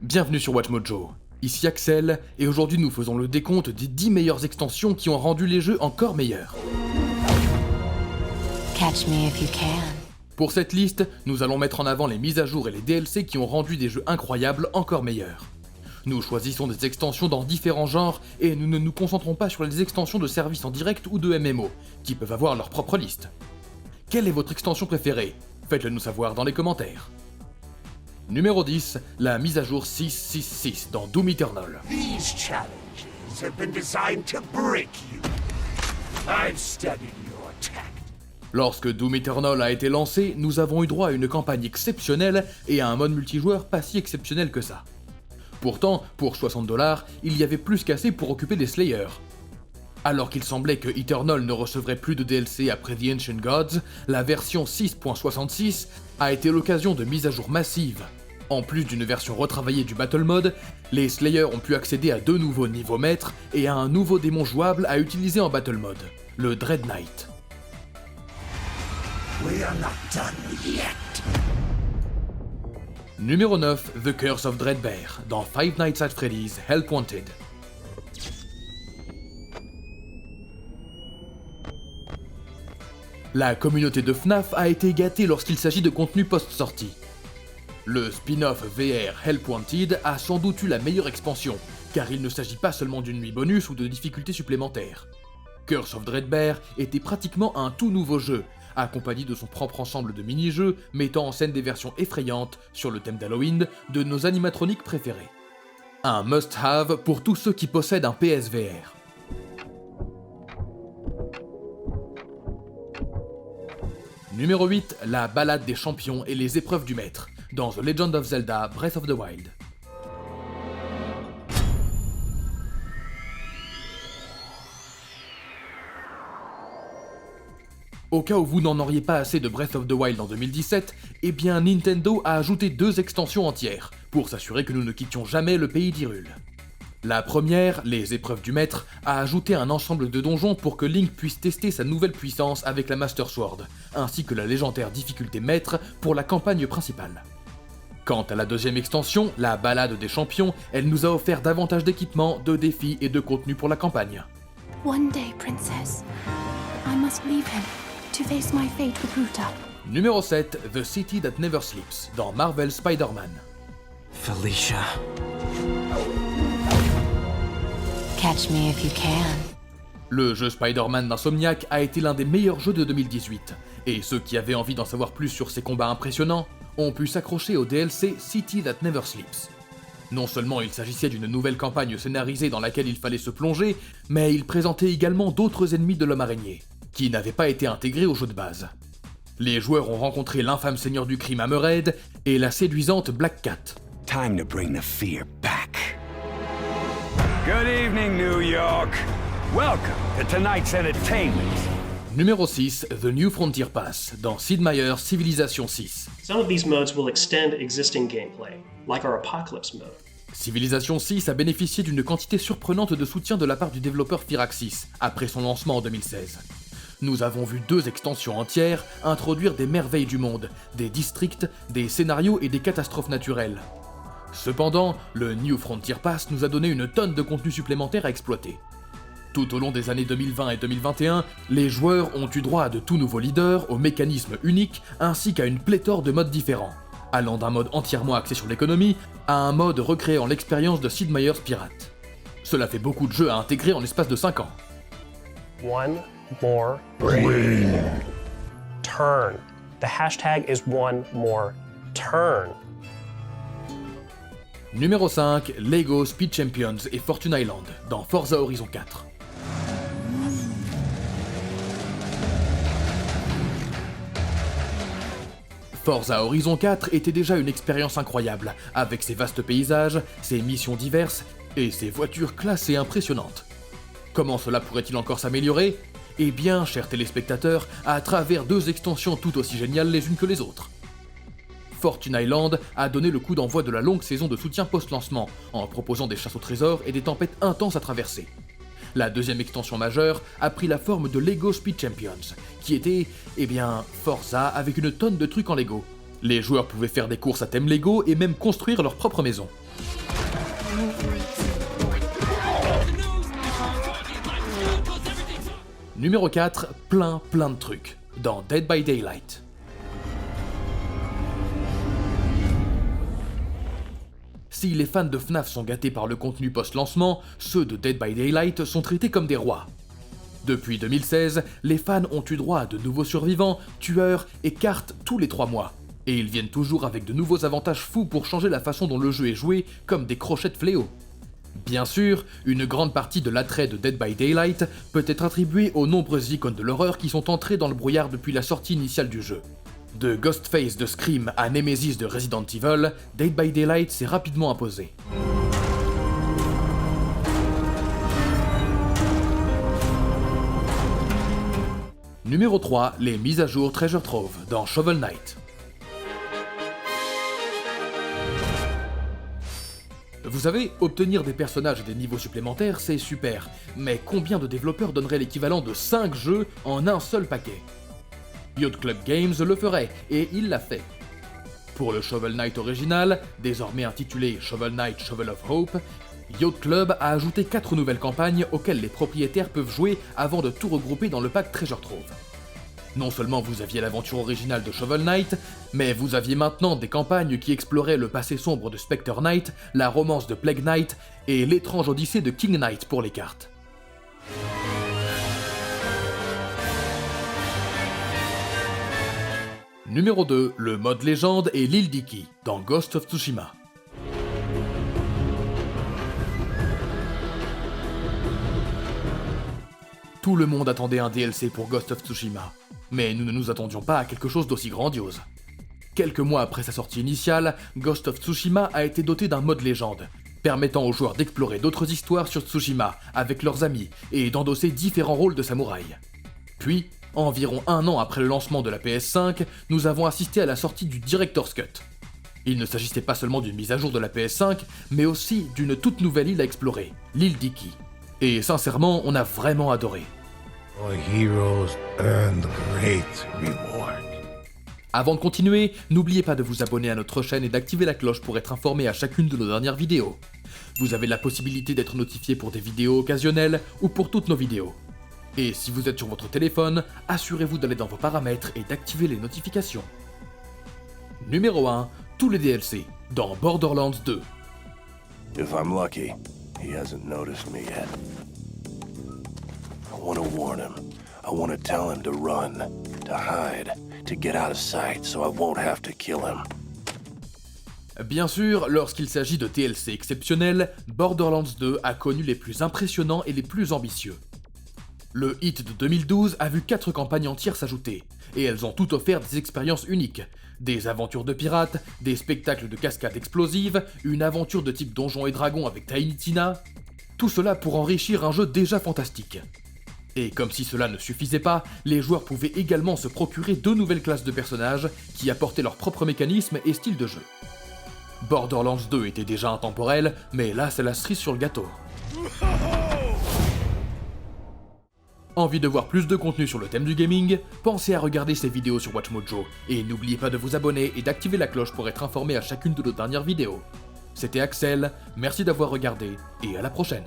Bienvenue sur WatchMojo, ici Axel, et aujourd'hui nous faisons le décompte des 10 meilleures extensions qui ont rendu les jeux encore meilleurs. Catch me if you can. Pour cette liste, nous allons mettre en avant les mises à jour et les DLC qui ont rendu des jeux incroyables encore meilleurs. Nous choisissons des extensions dans différents genres et nous ne nous concentrons pas sur les extensions de services en direct ou de MMO, qui peuvent avoir leur propre liste. Quelle est votre extension préférée? Faites-le nous savoir dans les commentaires. Numéro 10, la mise à jour 666 dans Doom Eternal. These challenges have been designed to break you. I've studied your tactics. Lorsque Doom Eternal a été lancé, nous avons eu droit à une campagne exceptionnelle et à un mode multijoueur pas si exceptionnel que ça. Pourtant, pour 60$, il y avait plus qu'assez pour occuper des Slayers. Alors qu'il semblait que Eternal ne recevrait plus de DLC après The Ancient Gods, la version 6.66 a été l'occasion de mises à jour massives. En plus d'une version retravaillée du Battle Mode, les Slayers ont pu accéder à 2 nouveaux niveaux maîtres et à un nouveau démon jouable à utiliser en Battle Mode, le Dread Knight. We are not done yet. Numéro 9, The Curse of Dreadbear, dans Five Nights at Freddy's Help Wanted. La communauté de FNAF a été gâtée lorsqu'il s'agit de contenu post-sortie. Le spin-off VR Help Wanted a sans doute eu la meilleure expansion, car il ne s'agit pas seulement d'une nuit bonus ou de difficultés supplémentaires. Curse of Dreadbear était pratiquement un tout nouveau jeu, accompagné de son propre ensemble de mini-jeux mettant en scène des versions effrayantes sur le thème d'Halloween de nos animatroniques préférés. Un must-have pour tous ceux qui possèdent un PSVR. Numéro 8, la balade des champions et les épreuves du maître, dans The Legend of Zelda Breath of the Wild. Au cas où vous n'en auriez pas assez de Breath of the Wild en 2017, eh bien Nintendo a ajouté 2 extensions entières, pour s'assurer que nous ne quittions jamais le pays d'Hyrule. La première, les épreuves du maître, a ajouté un ensemble de donjons pour que Link puisse tester sa nouvelle puissance avec la Master Sword, ainsi que la légendaire difficulté maître pour la campagne principale. Quant à la deuxième extension, la balade des champions, elle nous a offert davantage d'équipements, de défis et de contenu pour la campagne. One day, princess, I must leave him to face my fate with Ruta. Numéro 7, The City That Never Sleeps, dans Marvel Spider-Man. Felicia. Catch me if you can. Le jeu Spider-Man d'Insomniac a été l'un des meilleurs jeux de 2018, et ceux qui avaient envie d'en savoir plus sur ses combats impressionnants ont pu s'accrocher au DLC City That Never Sleeps. Non seulement il s'agissait d'une nouvelle campagne scénarisée dans laquelle il fallait se plonger, mais il présentait également d'autres ennemis de l'homme araignée, qui n'avaient pas été intégrés au jeu de base. Les joueurs ont rencontré l'infâme seigneur du crime Hammerhead et la séduisante Black Cat. Time to bring the fear back. Good evening, New York. Welcome to tonight's entertainment. Numéro 6, The New Frontier Pass, dans Sid Meier's Civilization 6. Some of these modes will extend existing gameplay, like our Apocalypse mode. Civilization 6 a bénéficié d'une quantité surprenante de soutien de la part du développeur Firaxis, après son lancement en 2016. Nous avons vu 2 extensions entières introduire des merveilles du monde, des districts, des scénarios et des catastrophes naturelles. Cependant, le New Frontier Pass nous a donné une tonne de contenu supplémentaire à exploiter. Tout au long des années 2020 et 2021, les joueurs ont eu droit à de tout nouveaux leaders, aux mécanismes uniques, ainsi qu'à une pléthore de modes différents, allant d'un mode entièrement axé sur l'économie à un mode recréant l'expérience de Sid Meier's Pirate. Cela fait beaucoup de jeux à intégrer en l'espace de 5 ans. One more turn. The hashtag is one more turn. Numéro 5, Lego Speed Champions et Fortune Island, dans Forza Horizon 4. Forza Horizon 4 était déjà une expérience incroyable, avec ses vastes paysages, ses missions diverses et ses voitures classées impressionnantes. Comment cela pourrait-il encore s'améliorer? Eh bien, chers téléspectateurs, à travers 2 extensions tout aussi géniales les unes que les autres. Fortune Island a donné le coup d'envoi de la longue saison de soutien post-lancement, en proposant des chasses au trésor et des tempêtes intenses à traverser. La deuxième extension majeure a pris la forme de Lego Speed Champions, qui était, Forza avec une tonne de trucs en Lego. Les joueurs pouvaient faire des courses à thème Lego et même construire leur propre maison. Numéro 4, plein de trucs, dans Dead by Daylight. Si les fans de FNAF sont gâtés par le contenu post-lancement, ceux de Dead by Daylight sont traités comme des rois. Depuis 2016, les fans ont eu droit à de nouveaux survivants, tueurs et cartes tous les 3 mois. Et ils viennent toujours avec de nouveaux avantages fous pour changer la façon dont le jeu est joué, comme des crochets de fléau. Bien sûr, une grande partie de l'attrait de Dead by Daylight peut être attribuée aux nombreuses icônes de l'horreur qui sont entrées dans le brouillard depuis la sortie initiale du jeu. De Ghostface de Scream à Nemesis de Resident Evil, Dead by Daylight s'est rapidement imposé. Numéro 3, les mises à jour Treasure Trove dans Shovel Knight. Vous savez, obtenir des personnages et des niveaux supplémentaires, c'est super, mais combien de développeurs donneraient l'équivalent de 5 jeux en un seul paquet? Yacht Club Games le ferait, et il l'a fait. Pour le Shovel Knight original, désormais intitulé Shovel Knight Shovel of Hope, Yacht Club a ajouté 4 nouvelles campagnes auxquelles les propriétaires peuvent jouer avant de tout regrouper dans le pack Treasure Trove. Non seulement vous aviez l'aventure originale de Shovel Knight, mais vous aviez maintenant des campagnes qui exploraient le passé sombre de Spectre Knight, la romance de Plague Knight et l'étrange odyssée de King Knight pour les cartes. Numéro 2, le mode légende et l'île d'Iki, dans Ghost of Tsushima. Tout le monde attendait un DLC pour Ghost of Tsushima, mais nous ne nous attendions pas à quelque chose d'aussi grandiose. Quelques mois après sa sortie initiale, Ghost of Tsushima a été doté d'un mode légende, permettant aux joueurs d'explorer d'autres histoires sur Tsushima avec leurs amis et d'endosser différents rôles de samouraï. Puis, environ 1 an après le lancement de la PS5, nous avons assisté à la sortie du Director's Cut. Il ne s'agissait pas seulement d'une mise à jour de la PS5, mais aussi d'une toute nouvelle île à explorer, l'île d'Iki. Et sincèrement, on a vraiment adoré. Our heroes earn the great reward. Avant de continuer, n'oubliez pas de vous abonner à notre chaîne et d'activer la cloche pour être informé à chacune de nos dernières vidéos. Vous avez la possibilité d'être notifié pour des vidéos occasionnelles ou pour toutes nos vidéos. Et si vous êtes sur votre téléphone, assurez-vous d'aller dans vos paramètres et d'activer les notifications. Numéro 1, tous les DLC, dans Borderlands 2. If I'm lucky, he hasn't noticed me yet. I want to warn him. I want to tell him to run, to hide, to get out of sight so I won't have to kill him. Bien sûr, lorsqu'il s'agit de DLC exceptionnels, Borderlands 2 a connu les plus impressionnants et les plus ambitieux. Le hit de 2012 a vu 4 campagnes entières s'ajouter, et elles ont toutes offert des expériences uniques. Des aventures de pirates, des spectacles de cascades explosives, une aventure de type Donjons et Dragons avec Tiny Tina, tout cela pour enrichir un jeu déjà fantastique. Et comme si cela ne suffisait pas, les joueurs pouvaient également se procurer 2 nouvelles classes de personnages qui apportaient leurs propres mécanismes et styles de jeu. Borderlands 2 était déjà intemporel, mais là c'est la cerise sur le gâteau. Envie de voir plus de contenu sur le thème du gaming? Pensez à regarder ces vidéos sur WatchMojo, et n'oubliez pas de vous abonner et d'activer la cloche pour être informé à chacune de nos dernières vidéos. C'était Axel, merci d'avoir regardé, et à la prochaine.